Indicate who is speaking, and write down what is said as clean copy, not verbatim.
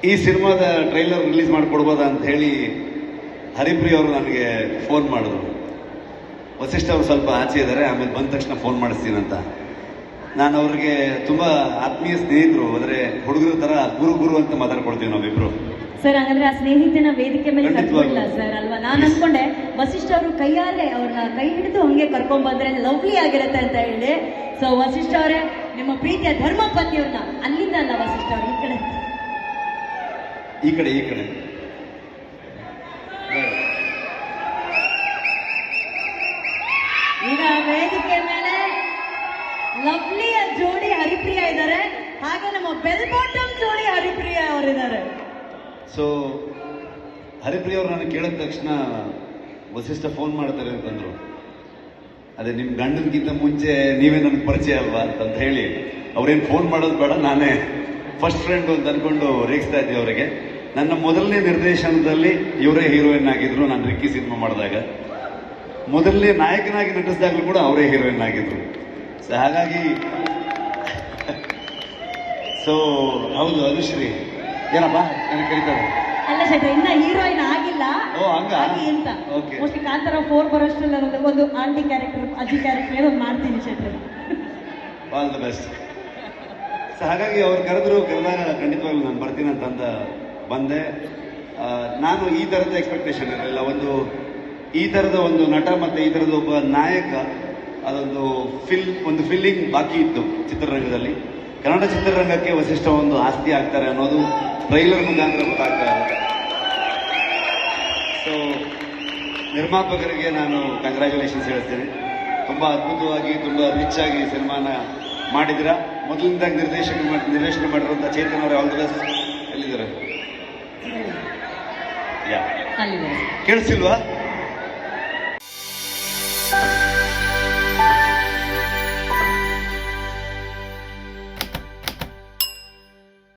Speaker 1: ಈ ಸಿನಿಮಾದ trailer release ಮಾಡಿಕೊಡ್ಬೋದಾ ಅಂತ ಹೇಳಿ ಹರಿಪ್ರಿಯ ಅವರು ನನಗೆ ಫೋನ್ ಮಾಡಿದ್ರು. ವಸಿಷ್ಠ ಅವರು ಸ್ವಲ್ಪ ಆಚೆ ಇದ್ದಾರೆ, ಆಮೇಲೆ ಬಂದ ತಕ್ಷಣ ಫೋನ್ ಮಾಡಿಸ್ತೀನಂತ. ನಾನು ಅವ್ರಿಗೆ ತುಂಬಾ ಆತ್ಮೀಯ ಸ್ನೇಹಿತರು, ಅಂದರೆ ಹುಡುಗರ ತರ ಗುರು ಅಂತ ಮಾತಾಡ್ಕೊಳ್ತೀವಿ ನಾವಿಬ್ರು.
Speaker 2: ಸರ್ ಹಾಗಾದ್ರೆ ಆ ಸ್ನೇಹಿತನ ವೇದಿಕೆ ಮೇಲೆ ಕರ್ಕೊಂಡಿಲ್ಲ ಸರ್ ಅಲ್ವಾ? ನಾನು ಅನ್ಕೊಂಡೆ ವಸಿಷ್ಠ ಅವರು ಕೈಯಾರೆ ಅವ್ರನ್ನ ಕೈ ಹಿಡಿದು ಹಂಗೆ ಕರ್ಕೊಂಡ್ ಬಂದ್ರೆ ಲವ್ಲಿ ಆಗಿರತ್ತೆ ಅಂತ ಹೇಳಿ. ಸೊ ವಸಿಷ್ಠ ಅವರೇ, ನಿಮ್ಮ ಪ್ರೀತಿಯ ಧರ್ಮ ಪತ್ನಿಯವ್ರನ್ನ ಅಲ್ಲಿಂದ ಅಲ್ಲ ವಸಿಷ್ಠ ಅವರು ಈ ಕಡೆ ಈಗ ವೇದಿಕೆ ಮೇಲೆ ಲವ್ಲಿಯ ಜೋಡಿ ಹರಿಪ್ರಿಯ ಇದ್ದಾರೆ, ಹಾಗೆ ನಮ್ಮ ಬೆಲ್ ಬಾಟಮ್ ಜೋಡಿ ಹರಿಪ್ರಿಯ ಅವರಿದ್ದಾರೆ.
Speaker 1: ಸೊ ಹರಿಪ್ರಿಯ ಅವರು ನನಗೆ ಕೇಳಿದ ತಕ್ಷಣ ವಸಿಷ್ಠ ಫೋನ್ ಮಾಡ್ತಾರೆ ಅಂತಂದ್ರು. ಅದೇ ನಿಮ್ಮ ಗಂಡನ್ಗಿಂತ ಮುಂಚೆ ನೀವೇ ನನಗೆ ಪರಿಚಯ ಅಲ್ವಾ ಅಂತ ಹೇಳಿ ಅವ್ರೇನು ಫೋನ್ ಮಾಡೋದು ಬೇಡ, ನಾನೇ ಫಸ್ಟ್ ಫ್ರೆಂಡ್ ಅಂತ ಅನ್ಕೊಂಡು ರೇಗಿಸ್ತಾ ಇದ್ದೆ ಅವರಿಗೆ. ನನ್ನ ಮೊದಲನೇ ನಿರ್ದೇಶನದಲ್ಲಿ ಇವರೇ ಹೀರೋಯಿನ್ ಆಗಿದ್ರು. ನಾನು ರಿಕ್ಕಿ ಸಿನಿಮಾ ಮಾಡಿದಾಗ ಮೊದಲನೇ ನಾಯಕನಾಗಿ ನಟಿಸಿದಾಗಲೂ ಕೂಡ ಅವರೇ ಹೀರೋಯಿನ್ ಆಗಿದ್ರು. ಸೊ ಹಾಗಾಗಿ ಸೊ ಹೌದು ಅನುಶ್ರೀ ಏನಪ್ಪ ನನಗೆ ಕರೀತಾರೆ.
Speaker 2: ಅಲ್ಲ ಶೆಟ್ರ, ಇನ್ನ ಹೀರೋಯಿನ್ ಆಗಿಲ್ಲ.
Speaker 1: ಓ ಹಂಗ
Speaker 2: ಅಂತ ಮೋಸ್ಟ್ಲಿ ಕಾಂತಾರ 4 ಬರೋಷ್ಟಲ್ಲ ಒಂದು ಆಂಟಿ ಕ್ಯಾರೆಕ್ಟರ್, ಅಜ್ಜಿ ಕ್ಯಾರೆಕ್ಟರ್ ಏನೋ ಮಾಡ್ತೀನಿ ಶೆಟ್ರ.
Speaker 1: All the best. ಸೊ ಹಾಗಾಗಿ ಅವ್ರು ಕರೆದಾಗ ಖಂಡಿತವಾಗ್ಲೂ ನಾನು ಬರ್ತೀನಿ ಅಂತಂದ ಬಂದೆ. ನಾನು ಈ ಥರದ ಎಕ್ಸ್ಪೆಕ್ಟೇಷನ್ ಇರಲಿಲ್ಲ. ಈ ಥರದ ಒಂದು ನಟ ಮತ್ತು ಈ ಥರದ ಒಬ್ಬ ನಾಯಕ, ಅದೊಂದು ಫಿಲ್ಲಿಂಗ್ ಬಾಕಿ ಇತ್ತು ಚಿತ್ರರಂಗದಲ್ಲಿ. ಕನ್ನಡ ಚಿತ್ರರಂಗಕ್ಕೆ ವಸಿಷ್ಠ ಒಂದು ಆಸ್ತಿ ಆಗ್ತಾರೆ ಅನ್ನೋದು ಟ್ರೈಲರ್ ಮುಖಾಂತರ ಗೊತ್ತಾಗ್ತಾ ಇದೆ. ಸೊ ನಿರ್ಮಾಪಕರಿಗೆ ನಾನು ಕಂಗ್ರ್ಯಾಚುಲೇಷನ್ಸ್ ಹೇಳ್ತೇನೆ. ತುಂಬ ಅದ್ಭುತವಾಗಿ, ತುಂಬ ರಿಚ್ ಆಗಿ ಸಿನಿಮಾನ ಮಾಡಿದಿರ. ಮೊದಲಿಂದಾಗಿ ನಿರ್ದೇಶನ ಮಾಡಿರುವಂಥ ಚೇತನ್ ಅವರೇ ಆಲ್ ದ ಬೆಸ್ಟ್. ಎಲ್ಲಿದ್ದಾರೆ? ಕೇಳಿಸಿಲ್ವಾ?